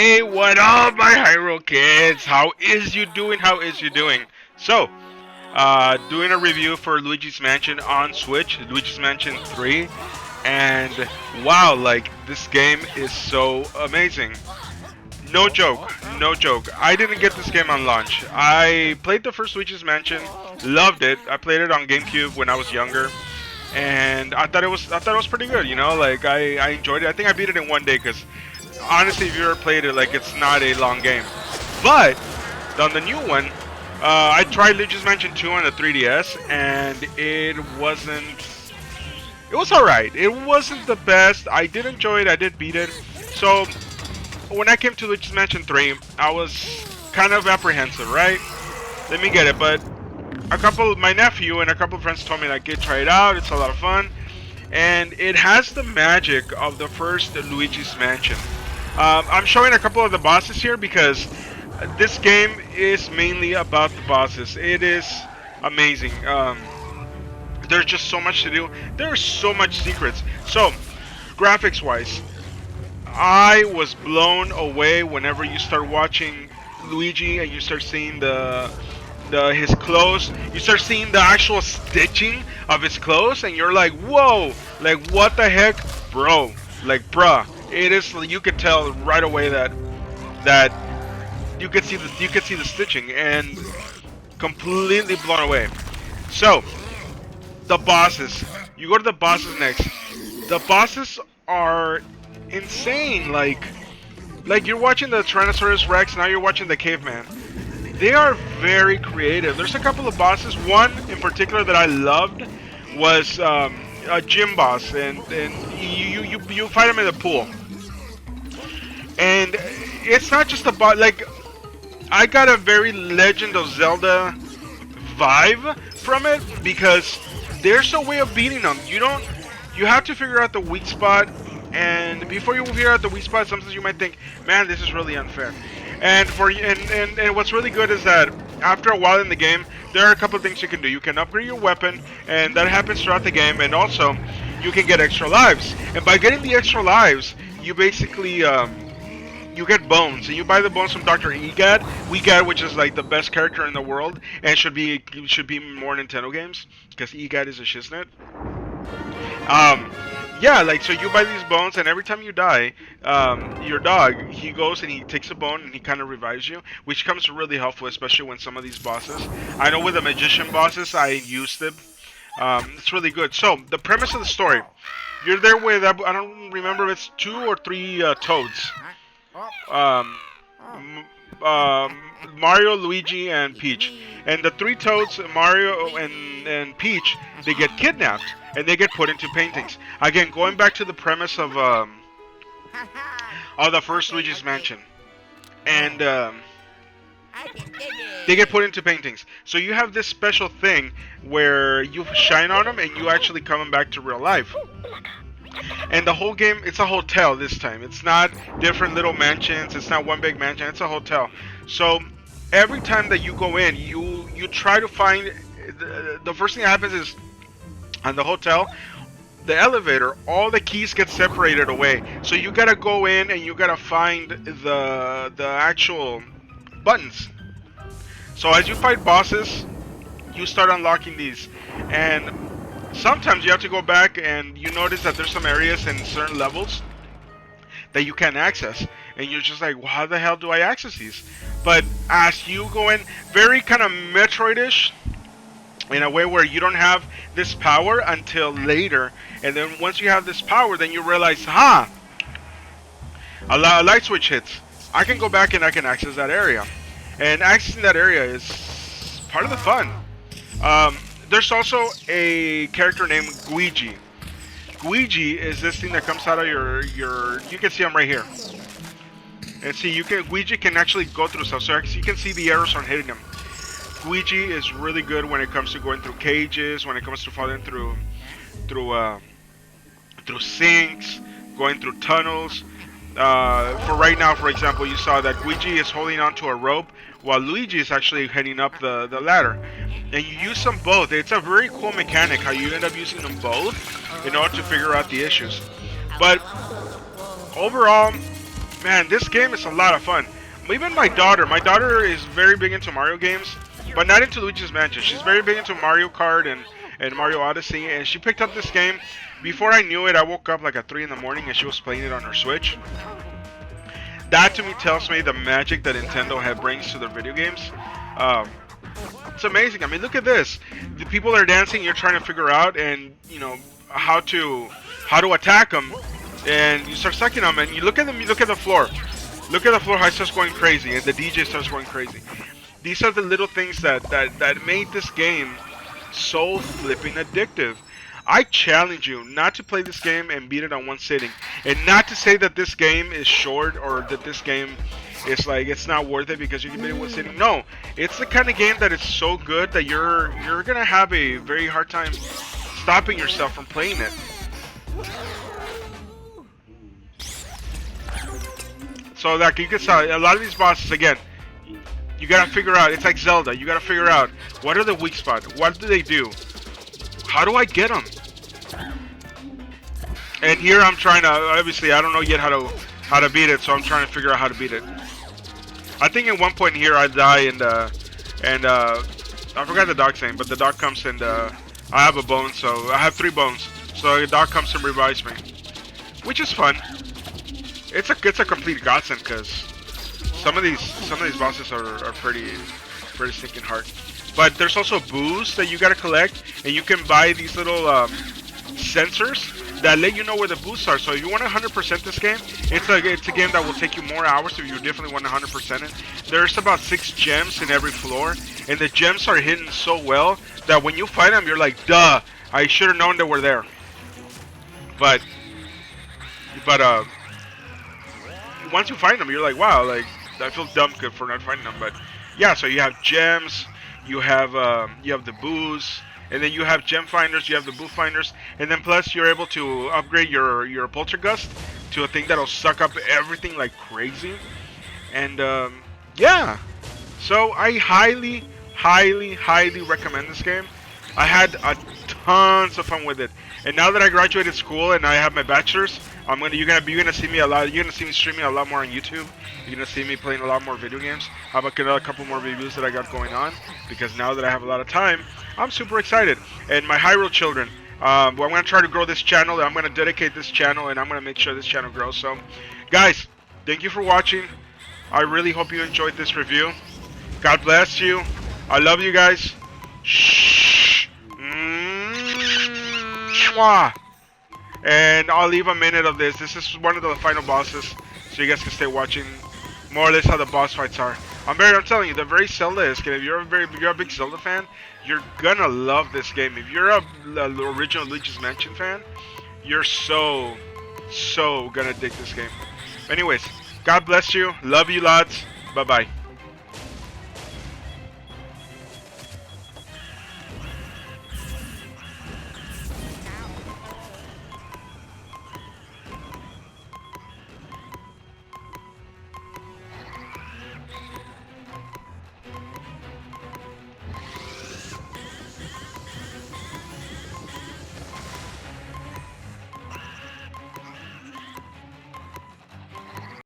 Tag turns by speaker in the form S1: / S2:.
S1: Hey, what up, my Hyrule kids? How is you doing? How is you doing? So, doing a review for Luigi's Mansion on Switch, Luigi's Mansion 3, and wow, like this game is so amazing. No joke, no joke. I didn't get this game on launch. I played the first Luigi's Mansion, loved it. I played it on Gamecube when I was younger, and I thought it was pretty good. You know, like I enjoyed it. I think I beat it in one day because honestly, if you ever played it, like it's not a long game. But on the new one, I tried Luigi's Mansion 2 on the 3DS, and it wasn't. It was alright. It wasn't the best. I did enjoy it. I did beat it. So when I came to Luigi's Mansion 3, I was kind of apprehensive, right? Let me get it. But my nephew and a couple of friends told me like, "Hey, try it out. It's a lot of fun." And it has the magic of the first Luigi's Mansion. I'm showing a couple of the bosses here because this game is mainly about the bosses. It is amazing. There's just so much to do. There's so much secrets. So, graphics wise, I was blown away whenever you start watching Luigi and you start seeing his clothes. You start seeing the actual stitching of his clothes, and you're like, whoa, like what the heck, bro? Like, bruh, it is. You could tell right away that you could see the stitching, and completely blown away. So, the bosses. You go to the bosses next. The bosses are insane. Like you're watching the Tyrannosaurus Rex, now you're watching the Caveman. They are very creative. There's a couple of bosses. One in particular that I loved was a gym boss, and you fight him in the pool. And it's not just a boss. Like, I got a very Legend of Zelda vibe from it because there's a way of beating them. You have to figure out the weak spot, and before you figure out the weak spot, sometimes you might think, man, this is really unfair. And what's really good is that after a while in the game, there are a couple of things you can do. You can upgrade your weapon, and that happens throughout the game, and also you can get extra lives. And by getting the extra lives, you basically you get bones, and you buy the bones from Dr. Egad, which is like the best character in the world, and should be in more Nintendo games because Egad is a shiznit. Yeah, like, so you buy these bones, and every time you die, your dog, he goes and he takes a bone and he kind of revives you, which comes really helpful, especially when some of these bosses. I know with the magician bosses, I used it. It's really good. So the premise of the story, you're there with, I don't remember if it's 2 or 3 toads. Mario, Luigi, and Peach. And the 3 toads, Mario and Peach, they get kidnapped and they get put into paintings. Again, going back to the premise of the first Luigi's Mansion, and they get put into paintings. So you have this special thing where you shine on them and you actually come back to real life. And the whole game, it's a hotel this time. It's not different little mansions. It's not one big mansion. It's a hotel. So every time that you go in, you try to find. The first thing that happens is on the hotel, the elevator, all the keys get separated away. So you gotta go in and you gotta find the actual buttons. So as you fight bosses, you start unlocking these, and sometimes you have to go back and you notice that there's some areas in certain levels that you can't access, and you're just like, well, how the hell do I access these? But as you go in, very kind of Metroid-ish, in a way where you don't have this power until later, and then once you have this power, then you realize, a light switch hits. I can go back and I can access that area, and accessing that area is part of the fun. There's also a character named Guiji. Guiji is this thing that comes out of your. You can see him right here. And see, Guiji can actually go through stuff, so you can see the arrows aren't hitting him. Guiji is really good when it comes to going through cages, when it comes to falling through sinks, going through tunnels. For right now, for example, you saw that Guiji is holding onto a rope while Luigi is actually heading up the ladder. And you use them both. It's a very cool mechanic how you end up using them both in order to figure out the issues. But overall, Man, this game is a lot of fun. Even my daughter is very big into Mario games, but not into Luigi's Mansion. She's very big into Mario Kart and Mario Odyssey, and she picked up this game. Before I knew it, I woke up like at 3 in the morning and she was playing it on her Switch. That to me tells me the magic that Nintendo brings to their video games. It's amazing. I mean, look at this. The people are dancing. You're trying to figure out, and you know how to attack them, and you start sucking them. And you look at them. You look at the floor. Look at the floor. How it starts going crazy, and the DJ starts going crazy. These are the little things that made this game so flipping addictive. I challenge you not to play this game and beat it on one sitting, and not to say that this game is short or that this game is like it's not worth it because you can beat it in one sitting. No, it's the kind of game that is so good that you're gonna have a very hard time stopping yourself from playing it. So like you can see, a lot of these bosses again, you gotta figure out. It's like Zelda. You gotta figure out what are the weak spots. What do they do? How do I get them? And here I'm trying to, obviously I don't know yet how to beat it, so I'm trying to figure out how to beat it. I think at one point here I die and I forgot the dog's name, but the dog comes and I have a bone, so I have 3 bones. So the dog comes and revives me, which is fun. It's a complete godsend because some of these bosses are pretty stinking hard. But there's also booze that you gotta collect, and you can buy these little sensors that let you know where the boosts are. So if you want to 100% this game, it's a game that will take you more hours if you definitely want to 100% it. There's about 6 gems in every floor, and the gems are hidden so well that when you find them, you're like, duh, I should have known they were there. But once you find them, you're like, wow, like I feel dumb for not finding them. But yeah, so you have gems, you have the booze. And then you have gem finders, you have the boo finders, and then plus you're able to upgrade your poltergust to a thing that'll suck up everything like crazy. And yeah, so I highly recommend this game. I had tons of fun with it, and now that I graduated school and I have my bachelor's, you're gonna see me a lot. You're gonna see me streaming a lot more on YouTube. You're gonna see me playing a lot more video games. How about a couple more reviews that I got going on? Because now that I have a lot of time, I'm super excited. And my Hyrule children, I'm gonna try to grow this channel. I'm gonna dedicate this channel, and I'm gonna make sure this channel grows. So, guys, thank you for watching. I really hope you enjoyed this review. God bless you. I love you guys. Shh. Mwah. And I'll leave a minute of this. This is one of the final bosses, so you guys can stay watching more or less how the boss fights are. I'm telling you, they're very Zelda-esque. If you're a big Zelda fan, you're gonna love this game. If you're a original Luigi's Mansion fan, you're so gonna dig this game. Anyways, God bless you. Love you, lads. Bye bye.